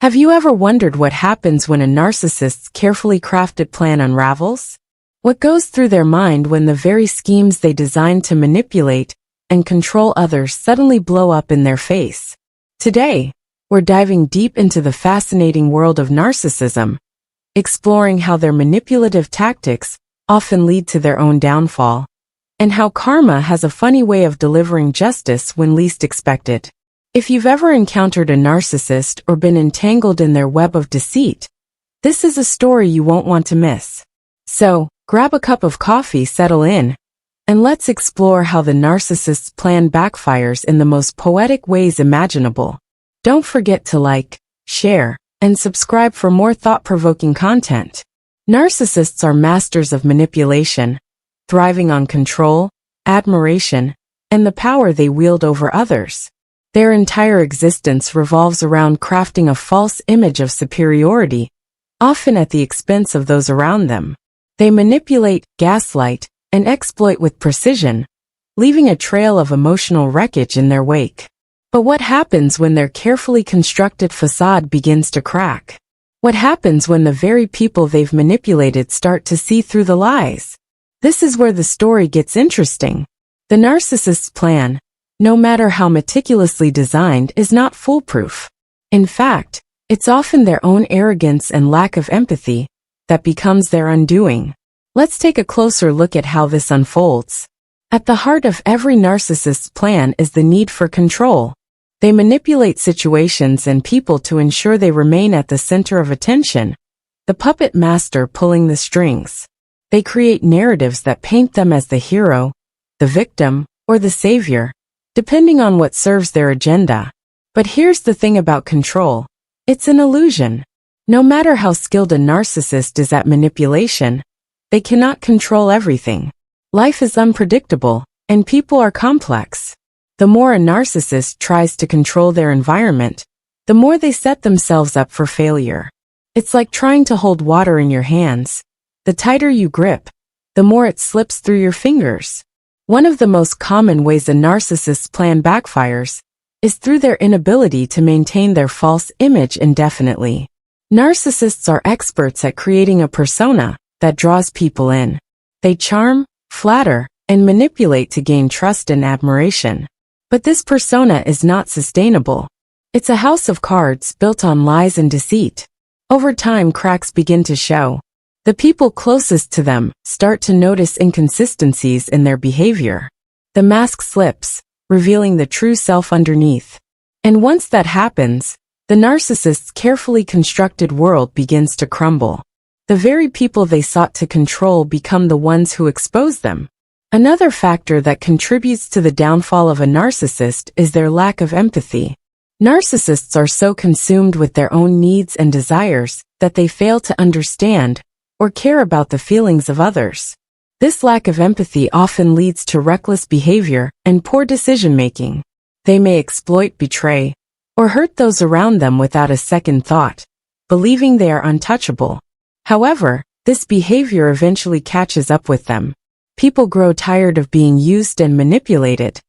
Have you ever wondered what happens when a narcissist's carefully crafted plan unravels? What goes through their mind when the very schemes they designed to manipulate and control others suddenly blow up in their face? Today, we're diving deep into the fascinating world of narcissism, exploring how their manipulative tactics often lead to their own downfall, and how karma has a funny way of delivering justice when least expected. If you've ever encountered a narcissist or been entangled in their web of deceit, this is a story you won't want to miss. So, grab a cup of coffee, settle in, and let's explore how the narcissist's plan backfires in the most poetic ways imaginable. Don't forget to like, share, and subscribe for more thought-provoking content. Narcissists are masters of manipulation, thriving on control, admiration, and the power they wield over others. Their entire existence revolves around crafting a false image of superiority, often at the expense of those around them. They manipulate, gaslight, and exploit with precision, leaving a trail of emotional wreckage in their wake. But what happens when their carefully constructed facade begins to crack? What happens when the very people they've manipulated start to see through the lies? This is where the story gets interesting. The narcissist's plan, no matter how meticulously designed, is not foolproof. In fact, it's often their own arrogance and lack of empathy that becomes their undoing. Let's take a closer look at how this unfolds. At the heart of every narcissist's plan is the need for control. They manipulate situations and people to ensure they remain at the center of attention, the puppet master pulling the strings. They create narratives that paint them as the hero, the victim, or the savior, depending on what serves their agenda. But here's the thing about control. It's an illusion. No matter how skilled a narcissist is at manipulation, they cannot control everything. Life is unpredictable, and people are complex. The more a narcissist tries to control their environment, the more they set themselves up for failure. It's like trying to hold water in your hands. The tighter you grip, the more it slips through your fingers. One of the most common ways a narcissist's plan backfires is through their inability to maintain their false image indefinitely. Narcissists are experts at creating a persona that draws people in. They charm, flatter, and manipulate to gain trust and admiration. But this persona is not sustainable. It's a house of cards built on lies and deceit. Over time, cracks begin to show. The people closest to them start to notice inconsistencies in their behavior. The mask slips, revealing the true self underneath. And once that happens, the narcissist's carefully constructed world begins to crumble. The very people they sought to control become the ones who expose them. Another factor that contributes to the downfall of a narcissist is their lack of empathy. Narcissists are so consumed with their own needs and desires that they fail to understand or care about the feelings of others. This lack of empathy often leads to reckless behavior and poor decision-making. They may exploit, betray, or hurt those around them without a second thought, believing they are untouchable. However, this behavior eventually catches up with them. People grow tired of being used and manipulated,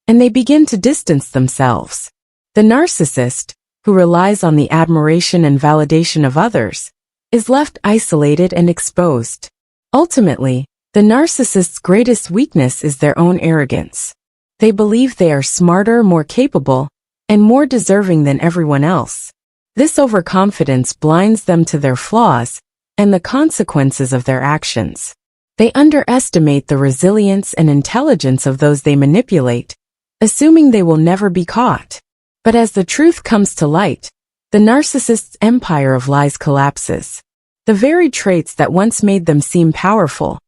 and they begin to distance themselves. The narcissist, who relies on the admiration and validation of others, is left isolated and exposed. Ultimately, the narcissist's greatest weakness is their own arrogance. They believe they are smarter, more capable, and more deserving than everyone else. This overconfidence blinds them to their flaws and the consequences of their actions. They underestimate the resilience and intelligence of those they manipulate, assuming they will never be caught. But as the truth comes to light, the narcissist's empire of lies collapses. The very traits that once made them seem powerful,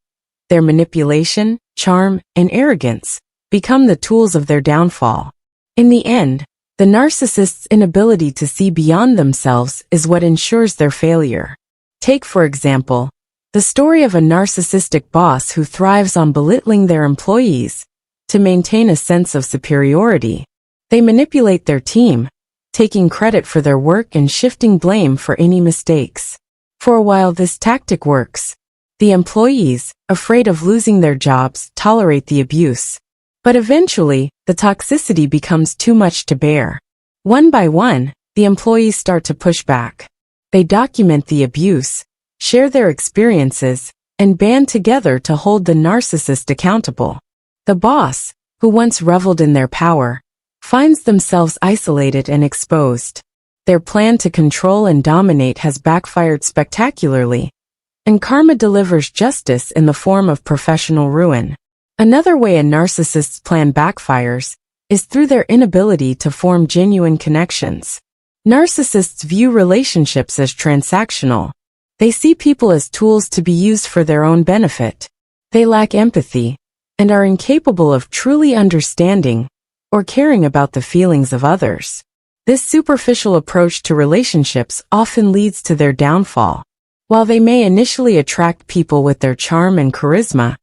their manipulation, charm, and arrogance, become the tools of their downfall. In the end, the narcissist's inability to see beyond themselves is what ensures their failure. Take, for example, the story of a narcissistic boss who thrives on belittling their employees to maintain a sense of superiority. They manipulate their team, taking credit for their work and shifting blame for any mistakes. For a while this tactic works. The employees, afraid of losing their jobs, tolerate the abuse. But eventually, the toxicity becomes too much to bear. One by one, the employees start to push back. They document the abuse, share their experiences, and band together to hold the narcissist accountable. The boss, who once reveled in their power, finds themselves isolated and exposed. Their plan to control and dominate has backfired spectacularly, and karma delivers justice in the form of professional ruin. Another way a narcissist's plan backfires is through their inability to form genuine connections. Narcissists view relationships as transactional. They see people as tools to be used for their own benefit. They lack empathy and are incapable of truly understanding or caring about the feelings of others. This superficial approach to relationships often leads to their downfall. While they may initially attract people with their charm and charisma,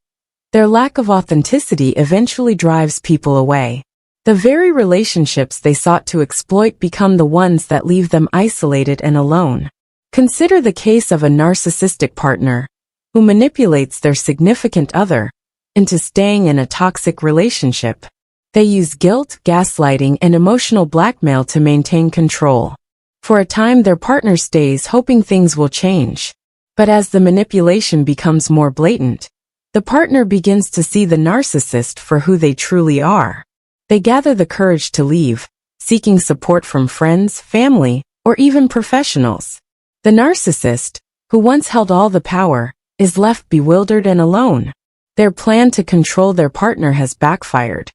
their lack of authenticity eventually drives people away. The very relationships they sought to exploit become the ones that leave them isolated and alone. Consider the case of a narcissistic partner who manipulates their significant other into staying in a toxic relationship. They use guilt, gaslighting, and emotional blackmail to maintain control. For a time, their partner stays, hoping things will change. But as the manipulation becomes more blatant, the partner begins to see the narcissist for who they truly are. They gather the courage to leave, seeking support from friends, family, or even professionals. The narcissist, who once held all the power, is left bewildered and alone. Their plan to control their partner has backfired,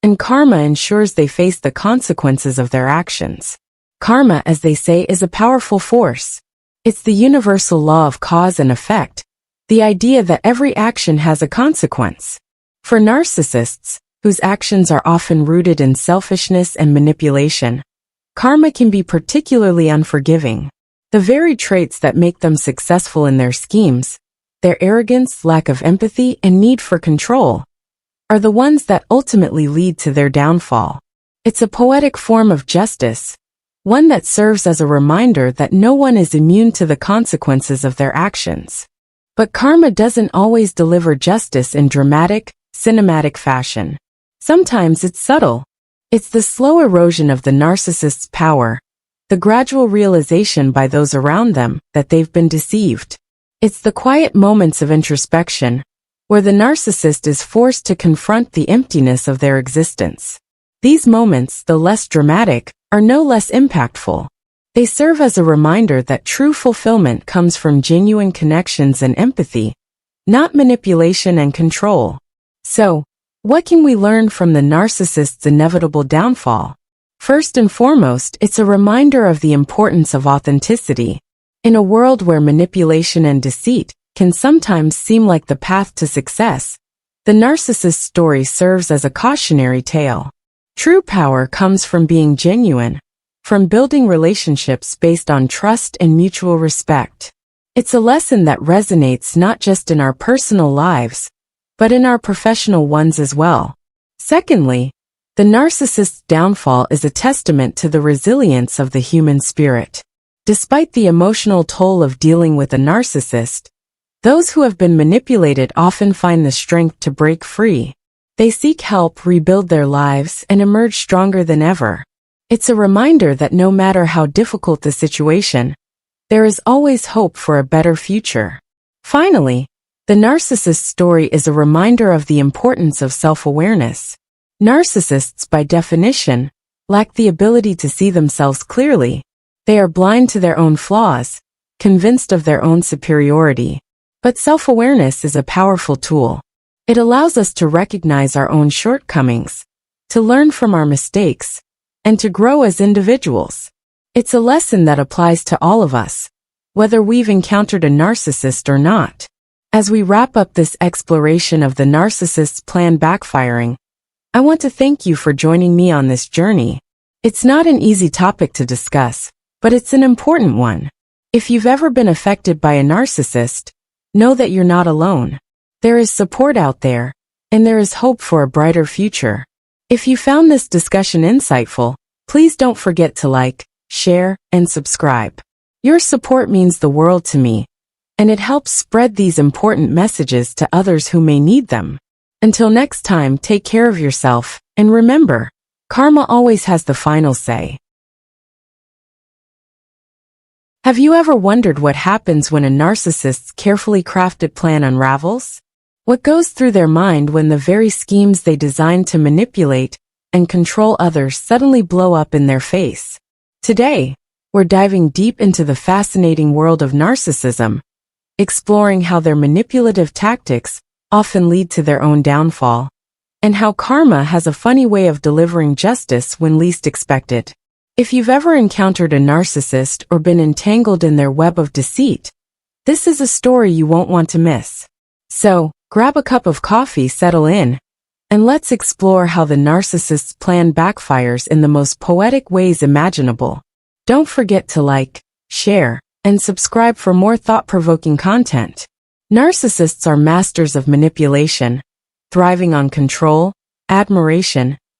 and karma ensures they face the consequences of their actions. Karma, as they say, is a powerful force. It's the universal law of cause and effect, the idea that every action has a consequence. For narcissists, whose actions are often rooted in selfishness and manipulation, karma can be particularly unforgiving. The very traits that make them successful in their schemes, their arrogance, lack of empathy, and need for control, are the ones that ultimately lead to their downfall. It's a poetic form of justice, one that serves as a reminder that no one is immune to the consequences of their actions. But karma doesn't always deliver justice in dramatic, cinematic fashion. Sometimes it's subtle. It's the slow erosion of the narcissist's power, the gradual realization by those around them that they've been deceived. It's the quiet moments of introspection, where the narcissist is forced to confront the emptiness of their existence. These moments, though less dramatic, are no less impactful. They serve as a reminder that true fulfillment comes from genuine connections and empathy, not manipulation and control. So, what can we learn from the narcissist's inevitable downfall? First and foremost, it's a reminder of the importance of authenticity. In a world where manipulation and deceit can sometimes seem like the path to success, the narcissist's story serves as a cautionary tale. True power comes from being genuine, from building relationships based on trust and mutual respect. It's a lesson that resonates not just in our personal lives, but in our professional ones as well. Secondly, the narcissist's downfall is a testament to the resilience of the human spirit. Despite the emotional toll of dealing with a narcissist, those who have been manipulated often find the strength to break free. They seek help, rebuild their lives, and emerge stronger than ever. It's a reminder that no matter how difficult the situation, there is always hope for a better future. Finally, the narcissist's story is a reminder of the importance of self-awareness. Narcissists, by definition, lack the ability to see themselves clearly. They are blind to their own flaws, convinced of their own superiority. But self-awareness is a powerful tool. It allows us to recognize our own shortcomings, to learn from our mistakes, and to grow as individuals. It's a lesson that applies to all of us, whether we've encountered a narcissist or not. As we wrap up this exploration of the narcissist's plan backfiring, I want to thank you for joining me on this journey. It's not an easy topic to discuss, but it's an important one. If you've ever been affected by a narcissist, know that you're not alone. There is support out there, and there is hope for a brighter future. If you found this discussion insightful, please don't forget to like, share, and subscribe. Your support means the world to me, and it helps spread these important messages to others who may need them. Until next time, take care of yourself, and remember, karma always has the final say. Have you ever wondered what happens when a narcissist's carefully crafted plan unravels? What goes through their mind when the very schemes they designed to manipulate and control others suddenly blow up in their face? Today, we're diving deep into the fascinating world of narcissism, exploring how their manipulative tactics often lead to their own downfall, and how karma has a funny way of delivering justice when least expected. If you've ever encountered a narcissist or been entangled in their web of deceit, this is a story you won't want to miss. So, grab a cup of coffee, settle in, and let's explore how the narcissist's plan backfires in the most poetic ways imaginable. Don't forget to like, share, and subscribe for more thought-provoking content. Narcissists are masters of manipulation, thriving on control, admiration,